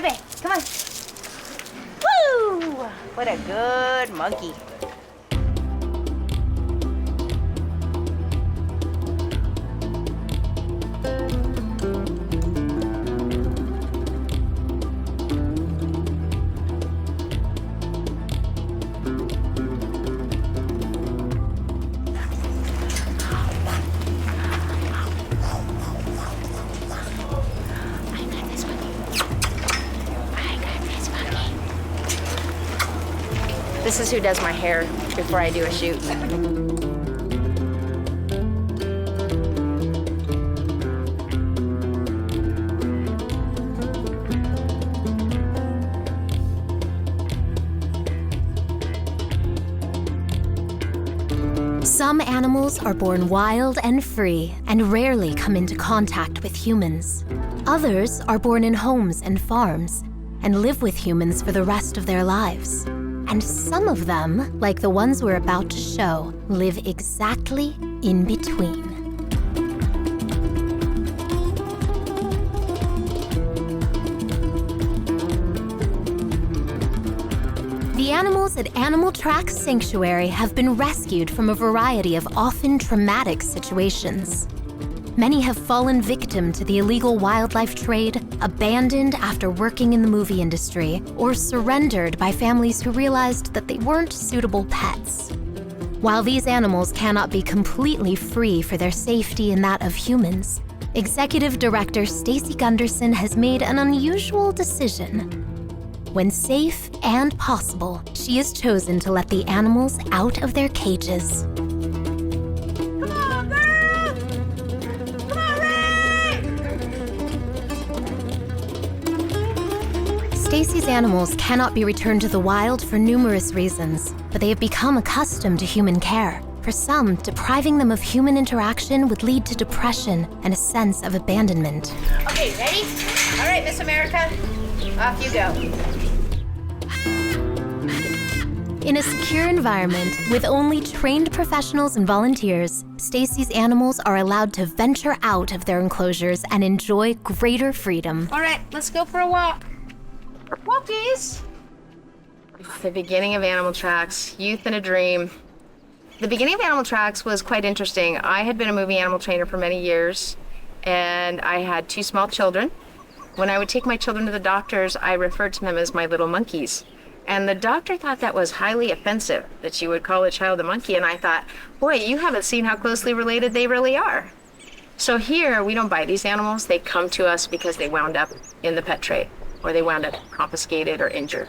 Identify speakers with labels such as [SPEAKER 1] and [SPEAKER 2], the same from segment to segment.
[SPEAKER 1] Baby, come on. Woo! What a good monkey. This is who does my hair before I do a shoot.
[SPEAKER 2] Some animals are born wild and free and rarely come into contact with humans. Others are born in homes and farms and live with humans for the rest of their lives. And some of them, like the ones we're about to show, live exactly in between. The animals at Animal Track Sanctuary have been rescued from a variety of often traumatic situations. Many have fallen victim to the illegal wildlife trade, abandoned after working in the movie industry, or surrendered by families who realized that they weren't suitable pets. While these animals cannot be completely free for their safety and that of humans, Executive Director Stacy Gunderson has made an unusual decision. When safe and possible, she has chosen to let the animals out of their cages. Stacy's animals cannot be returned to the wild for numerous reasons, but they have become accustomed to human care. For some, depriving them of human interaction would lead to depression and a sense of abandonment.
[SPEAKER 1] Okay, ready? All right, Miss America, off you go.
[SPEAKER 2] In a secure environment with only trained professionals and volunteers, Stacy's animals are allowed to venture out of their enclosures and enjoy greater freedom.
[SPEAKER 1] All right, let's go for a walk. Walkies. The beginning of Animal Tracks, youth and a dream. The beginning of Animal Tracks was quite interesting. I had been a movie animal trainer for many years, and I had 2 small children. When I would take my children to the doctors, I referred to them as my little monkeys. And the doctor thought that was highly offensive, that you would call a child a monkey. And I thought, boy, you haven't seen how closely related they really are. So here, we don't buy these animals. They come to us because they wound up in the pet trade, or they wound up confiscated or injured.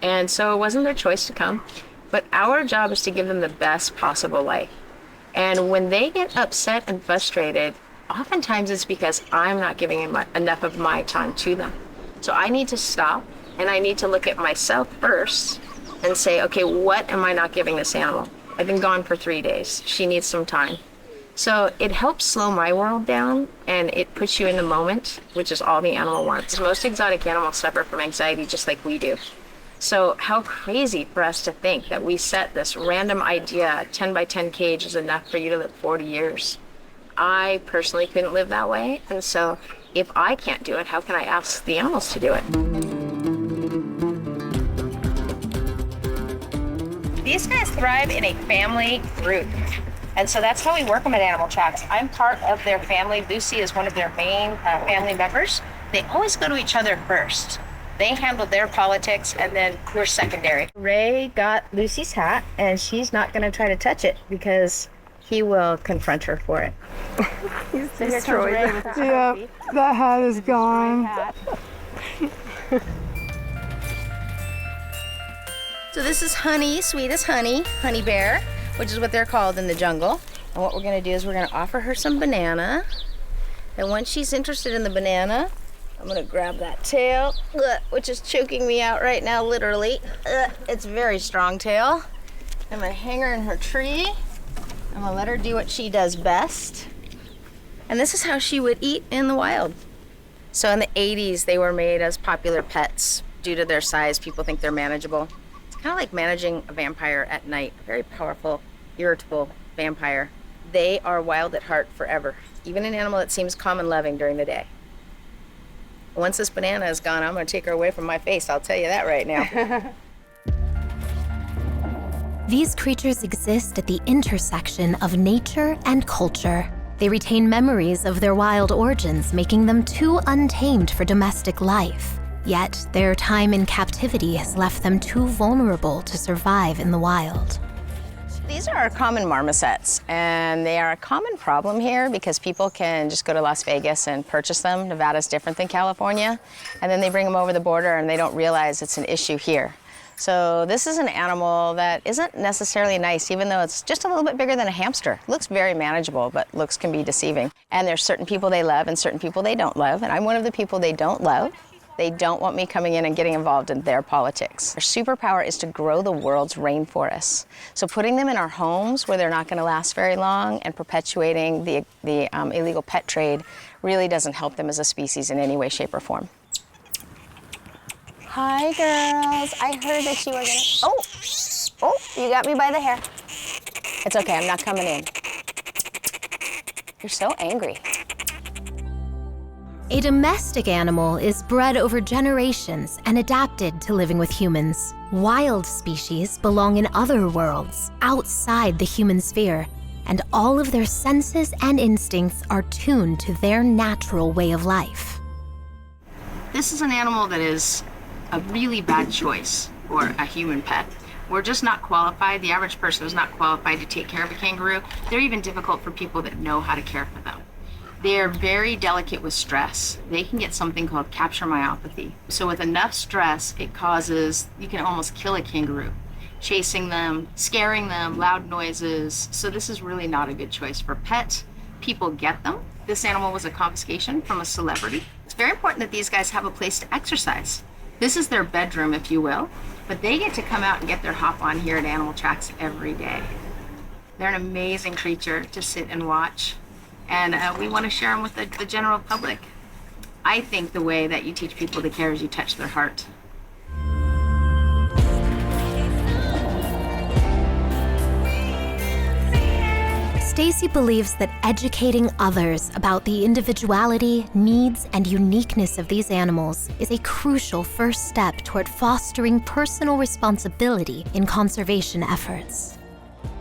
[SPEAKER 1] And so it wasn't their choice to come, but our job is to give them the best possible life. And when they get upset and frustrated, oftentimes it's because I'm not giving enough of my time to them. So I need to stop, and I need to look at myself first and say, okay, what am I not giving this animal? I've been gone for 3 days. She needs some time. So it helps slow my world down, and it puts you in the moment, which is all the animal wants. Most exotic animals suffer from anxiety just like we do. So how crazy for us to think that we set this random idea, 10 by 10 cage is enough for you to live 40 years. I personally couldn't live that way, and so if I can't do it, how can I ask the animals to do it? These guys thrive in a family group. And so that's how we work them at Animal Tracks. I'm part of their family. Lucy is one of their main family members. They always go to each other first. They handle their politics, and then we're secondary. Ray got Lucy's hat, and she's not going to try to touch it because he will confront her for it.
[SPEAKER 3] He's destroyed it. Yeah, that hat is gone.
[SPEAKER 1] So this is Honey, sweet as honey, honey bear, which is what they're called in the jungle. And what we're gonna do is we're gonna offer her some banana. And once she's interested in the banana, I'm gonna grab that tail, which is choking me out right now, literally. It's a very strong tail. I'm gonna hang her in her tree. I'm gonna let her do what she does best. And this is how she would eat in the wild. So in the 80s, they were made as popular pets. Due to their size, people think they're manageable. It's kind of like managing a vampire at night. Very powerful, irritable vampire. They are wild at heart forever, even an animal that seems calm and loving during the day. Once this banana is gone, I'm gonna take her away from my face, I'll tell you that right now.
[SPEAKER 2] These creatures exist at the intersection of nature and culture. They retain memories of their wild origins, making them too untamed for domestic life. Yet, their time in captivity has left them too vulnerable to survive in the wild.
[SPEAKER 1] These are our common marmosets, and they are a common problem here because people can just go to Las Vegas and purchase them. Nevada's different than California, and then they bring them over the border and they don't realize it's an issue here. So this is an animal that isn't necessarily nice, even though it's just a little bit bigger than a hamster. Looks very manageable, but looks can be deceiving. And there's certain people they love and certain people they don't love, and I'm one of the people they don't love. They don't want me coming in and getting involved in their politics. Their superpower is to grow the world's rainforests. So putting them in our homes where they're not going to last very long and perpetuating the illegal pet trade really doesn't help them as a species in any way, shape, or form. Hi, girls. I heard that you were gonna... Oh, you got me by the hair. It's okay, I'm not coming in. You're so angry.
[SPEAKER 2] A domestic animal is bred over generations and adapted to living with humans. Wild species belong in other worlds, outside the human sphere, and all of their senses and instincts are tuned to their natural way of life.
[SPEAKER 1] This is an animal that is a really bad choice for a human pet. We're just not qualified. The average person is not qualified to take care of a kangaroo. They're even difficult for people that know how to care for them. They're very delicate with stress. They can get something called capture myopathy. So with enough stress, it causes, you can almost kill a kangaroo. Chasing them, scaring them, loud noises. So this is really not a good choice for pets. People get them. This animal was a confiscation from a celebrity. It's very important that these guys have a place to exercise. This is their bedroom, if you will, but they get to come out and get their hop on here at Animal Tracks every day. They're an amazing creature to sit and watch. And we want to share them with the general public. I think the way that you teach people to care is you touch their heart.
[SPEAKER 2] Stacy believes that educating others about the individuality, needs, and uniqueness of these animals is a crucial first step toward fostering personal responsibility in conservation efforts.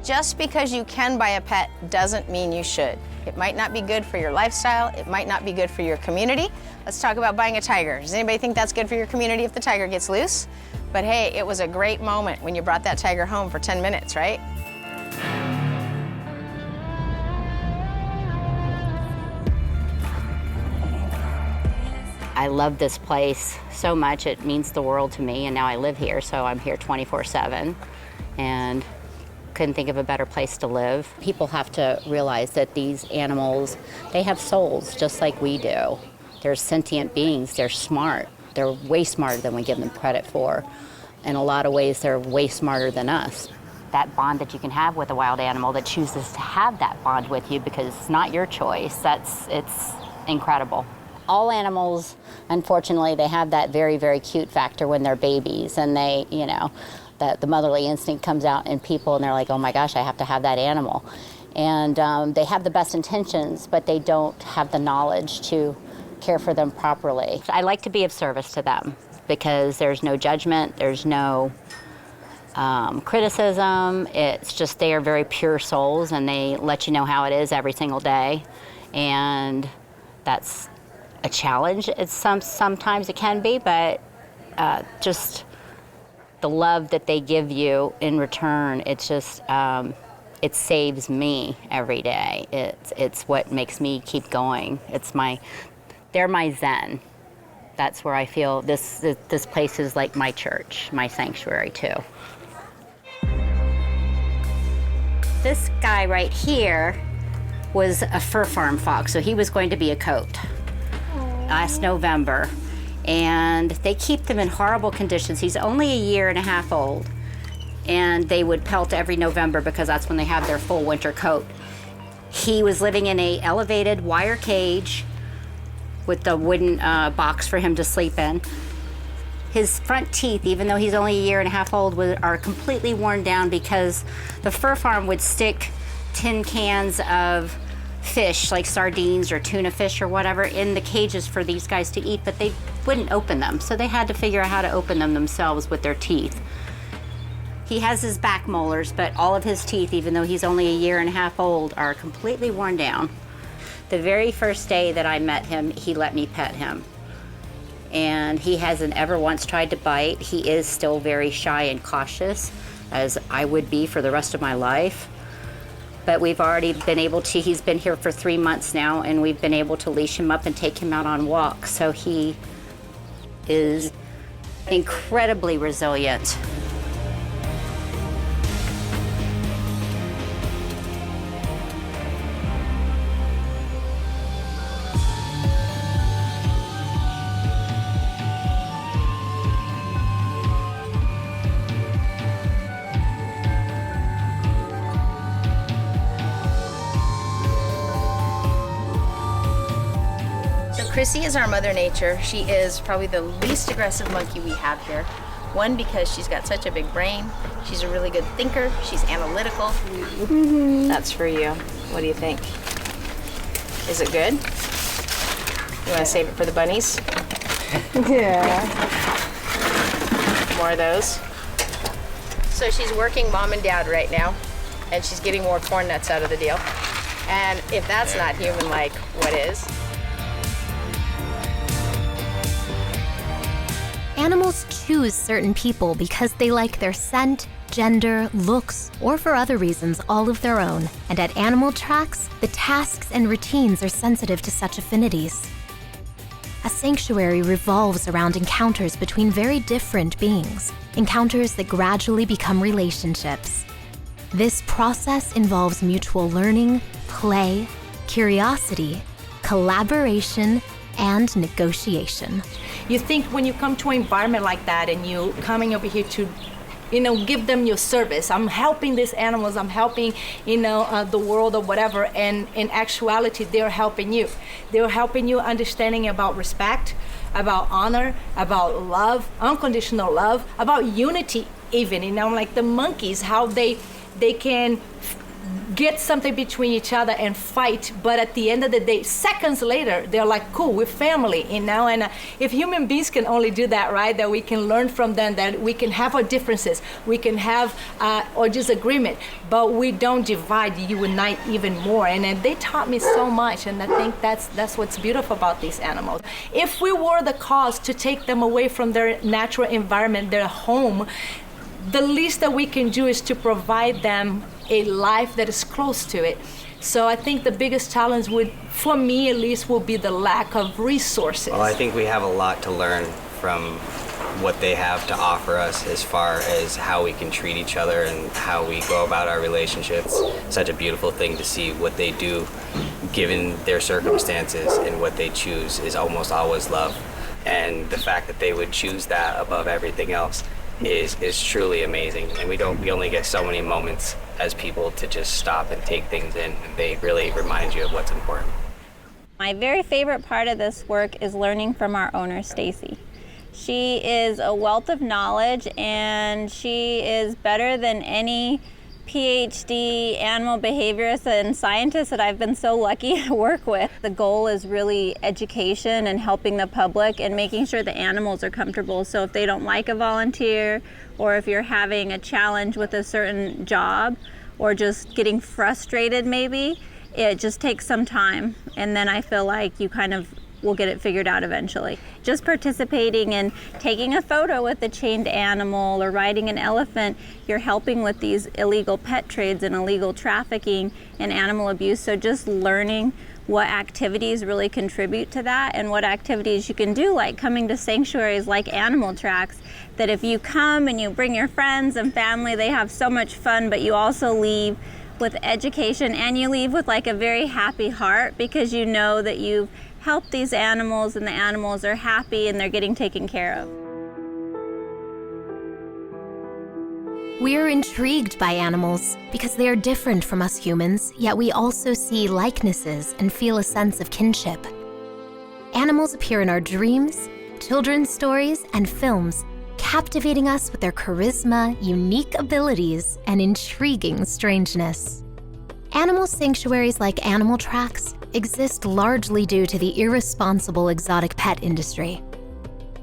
[SPEAKER 1] Just because you can buy a pet doesn't mean you should. It might not be good for your lifestyle. It might not be good for your community. Let's talk about buying a tiger. Does anybody think that's good for your community if the tiger gets loose? But hey, it was a great moment when you brought that tiger home for 10 minutes, right?
[SPEAKER 4] I love this place so much. It means the world to me, and now I live here, so I'm here 24/7. And couldn't think of a better place to live. People have to realize that these animals, they have souls just like we do. They're sentient beings, they're smart. They're way smarter than we give them credit for. In a lot of ways, they're way smarter than us. That bond that you can have with a wild animal that chooses to have that bond with you because it's not your choice, it's incredible. All animals, unfortunately, they have that very, very cute factor when they're babies, and they, that the motherly instinct comes out in people, and they're like, oh my gosh, I have to have that animal. And they have the best intentions, but they don't have the knowledge to care for them properly. I like to be of service to them because there's no judgment, there's no criticism. It's just they are very pure souls, and they let you know how it is every single day. And that's a challenge. Sometimes it can be, but just the love that they give you in return, it's just, it saves me every day. It's what makes me keep going. They're my zen. That's where I feel this place is like my church, my sanctuary too. This guy right here was a fur farm fox, so he was going to be a coat last November. And they keep them in horrible conditions. He's only 1.5 years old, and they would pelt every November because that's when they have their full winter coat. He was living in a elevated wire cage with the wooden box for him to sleep in. His front teeth, even though he's only 1.5 years old, are completely worn down because the fur farm would stick tin cans of fish, like sardines or tuna fish or whatever, in the cages for these guys to eat, but they wouldn't open them. So they had to figure out how to open them themselves with their teeth. He has his back molars, but all of his teeth, even though he's only 1.5 years old, are completely worn down. The very first day that I met him, he let me pet him. And he hasn't ever once tried to bite. He is still very shy and cautious, as I would be for the rest of my life. But we've already been able to, he's been here for 3 months now, and we've been able to leash him up and take him out on walks. So he is incredibly resilient.
[SPEAKER 1] Chrissy is our mother nature. She is probably the least aggressive monkey we have here. One, because she's got such a big brain. She's a really good thinker. She's analytical. That's for you. What do you think? Is it good? You want to save it for the bunnies?
[SPEAKER 3] Yeah.
[SPEAKER 1] More of those. So she's working mom and dad right now, and she's getting more corn nuts out of the deal. And if that's not human-like, what is?
[SPEAKER 2] Animals choose certain people because they like their scent, gender, looks, or for other reasons all of their own. And at Animal Tracks, the tasks and routines are sensitive to such affinities. A sanctuary revolves around encounters between very different beings, encounters that gradually become relationships. This process involves mutual learning, play, curiosity, collaboration, and negotiation.
[SPEAKER 5] You think when you come to an environment like that and you coming over here to, give them your service. I'm helping these animals, I'm helping, the world or whatever, and in actuality, they're helping you. They're helping you understanding about respect, about honor, about love, unconditional love, about unity even, like the monkeys, how they can get something between each other and fight, but at the end of the day, seconds later, they're like, cool, we're family, and if human beings can only do that, right, that we can learn from them, that we can have our differences, we can have our disagreement, but we don't divide, unite even more, and they taught me so much, and I think that's what's beautiful about these animals. If we were the cause to take them away from their natural environment, their home, the least that we can do is to provide them a life that is close to it. So I think the biggest challenge for me at least, will be the lack of resources.
[SPEAKER 6] Well, I think we have a lot to learn from what they have to offer us as far as how we can treat each other and how we go about our relationships. Such a beautiful thing to see what they do given their circumstances, and what they choose is almost always love. And the fact that they would choose that above everything else is truly amazing, and we only get so many moments as people to just stop and take things in, and they really remind you of what's important.
[SPEAKER 7] My very favorite part of this work is learning from our owner, Stacy. She is a wealth of knowledge, and she is better than any PhD animal behaviorist and scientist that I've been so lucky to work with. The goal is really education and helping the public and making sure the animals are comfortable. So if they don't like a volunteer, or if you're having a challenge with a certain job, or just getting frustrated maybe, it just takes some time. And then I feel like you kind of will get it figured out eventually. Just participating in taking a photo with a chained animal or riding an elephant, you're helping with these illegal pet trades and illegal trafficking and animal abuse. So just learning what activities really contribute to that, and what activities you can do, like coming to sanctuaries like Animal Tracks, that if you come and you bring your friends and family, they have so much fun, but you also leave with education, and you leave with like a very happy heart, because you know that you've help these animals and the animals are happy and they're getting taken care of.
[SPEAKER 2] We are intrigued by animals because they are different from us humans, yet we also see likenesses and feel a sense of kinship. Animals appear in our dreams, children's stories, and films, captivating us with their charisma, unique abilities, and intriguing strangeness. Animal sanctuaries like animal tracks exist largely due to the irresponsible exotic pet industry.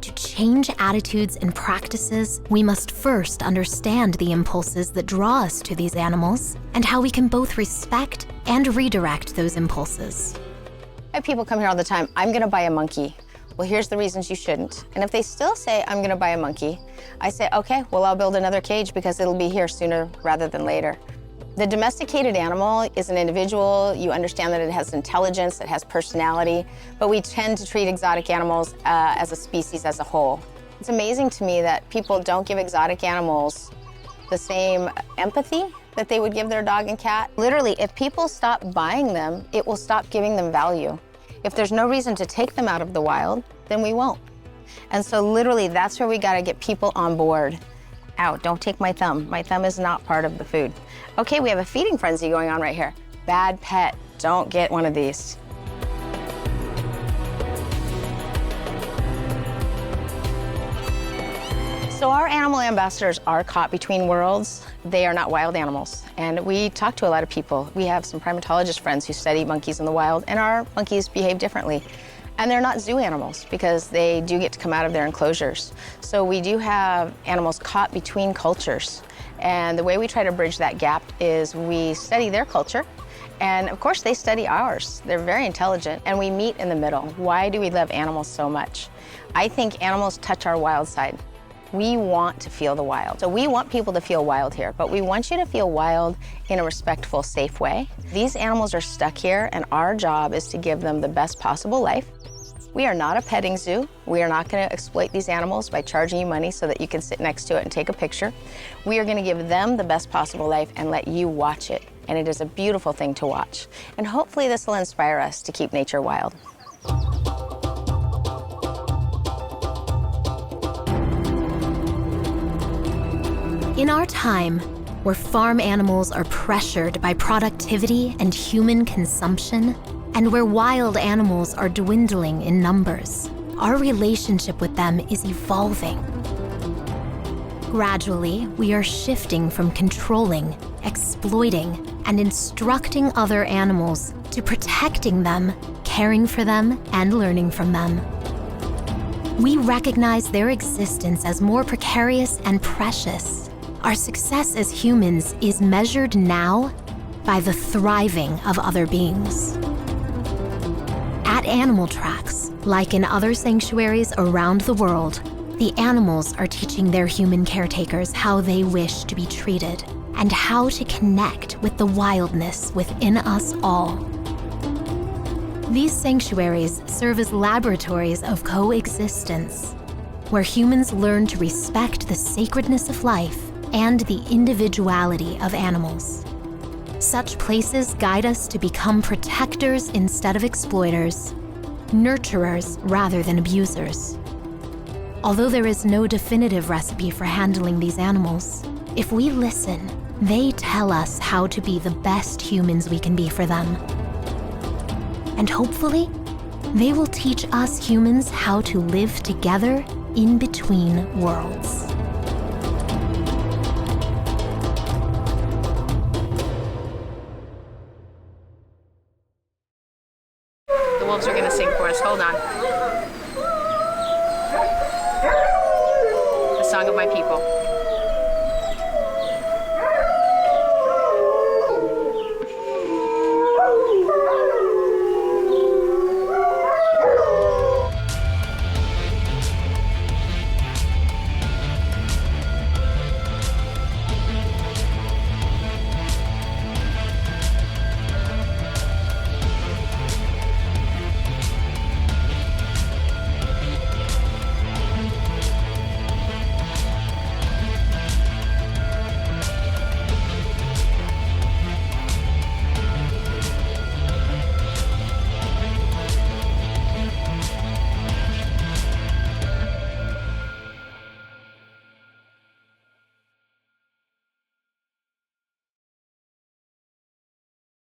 [SPEAKER 2] To change attitudes and practices, we must first understand the impulses that draw us to these animals and how we can both respect and redirect those impulses.
[SPEAKER 1] I have people come here all the time, I'm gonna buy a monkey. Well, here's the reasons you shouldn't. And if they still say, I'm gonna buy a monkey, I say, okay, well, I'll build another cage because it'll be here sooner rather than later. The domesticated animal is an individual. You understand that it has intelligence, it has personality, but we tend to treat exotic animals as a species as a whole. It's amazing to me that people don't give exotic animals the same empathy that they would give their dog and cat. Literally, if people stop buying them, it will stop giving them value. If there's no reason to take them out of the wild, then we won't. And so literally, that's where we gotta get people on board. Ow, don't take my thumb. My thumb is not part of the food. Okay, we have a feeding frenzy going on right here. Bad pet, don't get one of these. So our animal ambassadors are caught between worlds. They are not wild animals. And we talk to a lot of people. We have some primatologist friends who study monkeys in the wild, and our monkeys behave differently. And they're not zoo animals because they do get to come out of their enclosures. So we do have animals caught between cultures. And the way we try to bridge that gap is we study their culture, and of course they study ours. They're very intelligent, and we meet in the middle. Why do we love animals so much? I think animals touch our wild side. We want to feel the wild. So we want people to feel wild here, but we want you to feel wild in a respectful, safe way. These animals are stuck here, and our job is to give them the best possible life. We are not a petting zoo. We are not going to exploit these animals by charging you money so that you can sit next to it and take a picture. We are going to give them the best possible life and let you watch it. And it is a beautiful thing to watch. And hopefully this will inspire us to keep nature wild.
[SPEAKER 2] In our time, where farm animals are pressured by productivity and human consumption, and where wild animals are dwindling in numbers, our relationship with them is evolving. Gradually, we are shifting from controlling, exploiting, and instructing other animals to protecting them, caring for them, and learning from them. We recognize their existence as more precarious and precious. Our success as humans is measured now by the thriving of other beings. At animal tracks, like in other sanctuaries around the world, the animals are teaching their human caretakers how they wish to be treated and how to connect with the wildness within us all. These sanctuaries serve as laboratories of coexistence, where humans learn to respect the sacredness of life and the individuality of animals. Such places guide us to become protectors instead of exploiters, nurturers rather than abusers. Although there is no definitive recipe for handling these animals, if we listen, they tell us how to be the best humans we can be for them. And hopefully, they will teach us humans how to live together in between worlds.
[SPEAKER 1] The wolves are going to sing for us. Hold on. The song of my people.